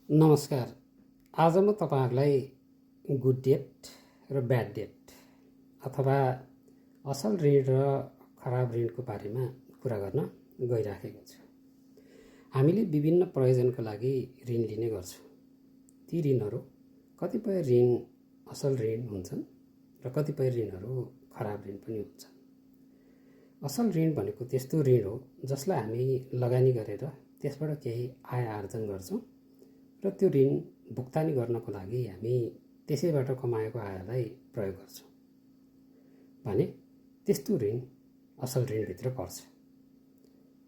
नमस्कार। आज म तपाईहरुलाई गुड डेट र ब्याड डेट अथवा असल ऋण र खराब ऋणको बारेमा कुरा गर्न गइराखेको छु। हामीले विभिन्न प्रयोजनका लागि ऋण लिने गर्छौं। ती ऋणहरू कतिपय ऋण असल ऋण हुन्छन् र कतिपय ऋणहरू खराब ऋण पनि हुन्छन्। असल ऋण भनेको त्यस्तो ऋण हो जसलाई हामी लगानी गरेर त्यसबाट केही आय आर्जन गर्छौं र त्यो ऋण भुक्तानी गर्नको लागि हामी त्यसैबाट कमाएको आयलाई प्रयोग गर्छौं भने त्यस्तो ऋण असल ऋणभित्र पर्छ।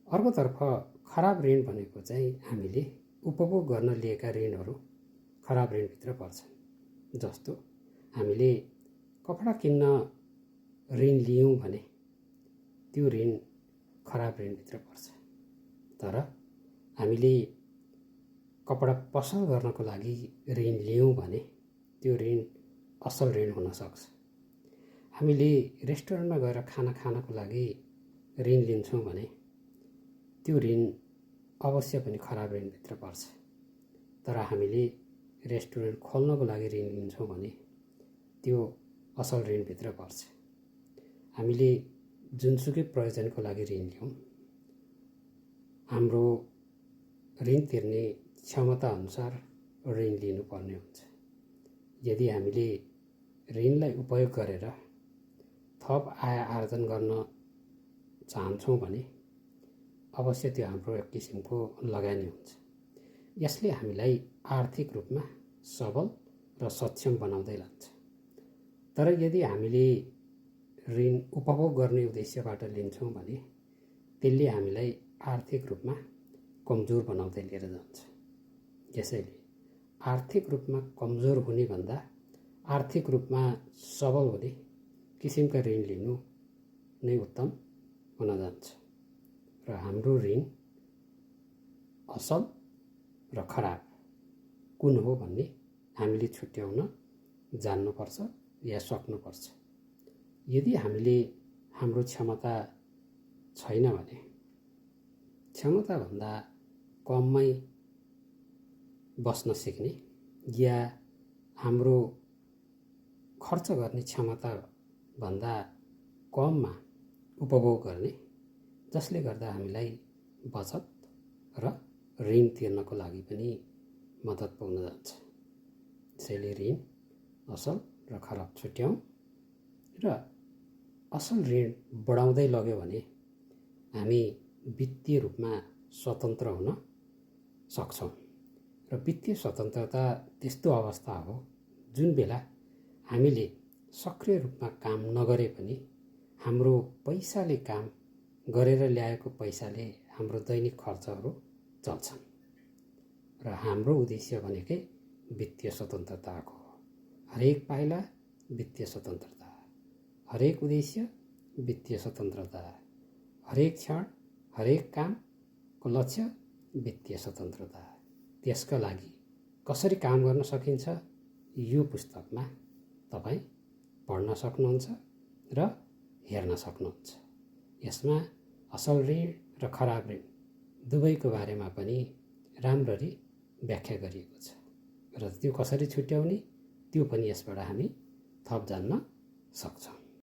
अर्कोतर्फ खराब ऋण भनेको चाहिँ हामीले उपभोग गर्न लिएका ऋणहरू खराब ऋणभित्र पर्छन्। जस्तो हामीले कपडा किन्न ऋण लियौं भने त्यो ऋण खराब ऋणभित्र पर्छ। तर हामीले कपडा पसल गर्नको लागि ऋण लियौं भने त्यो ऋण असल ऋण हुन सक्छ। हामीले रेस्टुरेन्टमा गएर खाना खानको लागि ऋण लिन्छौं भने त्यो ऋण अवश्य पनि खराब ऋणभित्र पर्छ। तर हामीले रेस्टुरेन्ट खोल्नको लागि ऋण लिन्छौं भने त्यो असल ऋणभित्र पर्छ। हामीले जुनसुकै प्रयोजनको लागि ऋण लियौं, हाम्रो ऋण तिर्ने क्षमता अनुसार ऋण लिनुपर्ने हुन्छ। यदि हामीले ऋणलाई उपयोग गरेर थप आय आर्जन गर्न चाहन्छौं भने अवश्य त्यो हाम्रो एक किसिमको लगानी हुन्छ। यसले हामीलाई आर्थिक रूपमा सबल र सक्षम बनाउँदै लान्छ। तर यदि हामीले ऋण उपभोग गर्ने उद्देश्यबाट लिन्छौं भने त्यसले हामीलाई आर्थिक रूपमा कमजोर बनाउँदै लिएर जान्छ। यसैले आर्थिक रूपमा कमजोर हुने भन्दा आर्थिक रूपमा सबल हुने किसिमका ऋण लिनु नै उत्तम हुन जान्छ। र हाम्रो ऋण असल र खराब कुन हो भन्ने हामीले छुट्याउन जान्नुपर्छ या सक्नुपर्छ। यदि हामीले हाम्रो क्षमता छैन भने क्षमताभन्दा कममै बस्न सिक्ने या हाम्रो खर्च गर्ने क्षमता भन्दा कममा उपभोग गर्ने, जसले गर्दा हामीलाई बचत र ऋण तिर्नको लागि पनि मद्दत पुग्न जान्छ। त्यसैले ऋण असल र खराब छुट्याउँ र असल ऋण बढाउँदै लग्यो भने हामी वित्तीय रूपमा स्वतन्त्र हुन सक्छौं। र वित्तीय स्वतन्त्रता त्यस्तो अवस्था हो जुन बेला हामीले सक्रिय रूपमा काम नगरे पनि हाम्रो पैसाले काम गरेर ल्याएको पैसाले हाम्रो दैनिक खर्चहरू चल्छन्। र हाम्रो उद्देश्य भनेकै वित्तीय स्वतन्त्रताको हो। हरेक पाइला वित्तीय स्वतन्त्रता, हरेक उद्देश्य वित्तीय स्वतन्त्रता, हरेक क्षण हरेक कामको लक्ष्य वित्तीय स्वतन्त्रता। त्यसका लागि कसरी काम गर्न सकिन्छ यो पुस्तकमा तपाईं पढ्न सक्नुहुन्छ र हेर्न सक्नुहुन्छ। यसमा असल ऋण र खराब ऋण दुवैको बारेमा पनि राम्ररी व्याख्या गरिएको छ र त्यो कसरी छुट्याउने त्यो पनि यसबाट हामी थप जान्न सक्छौं।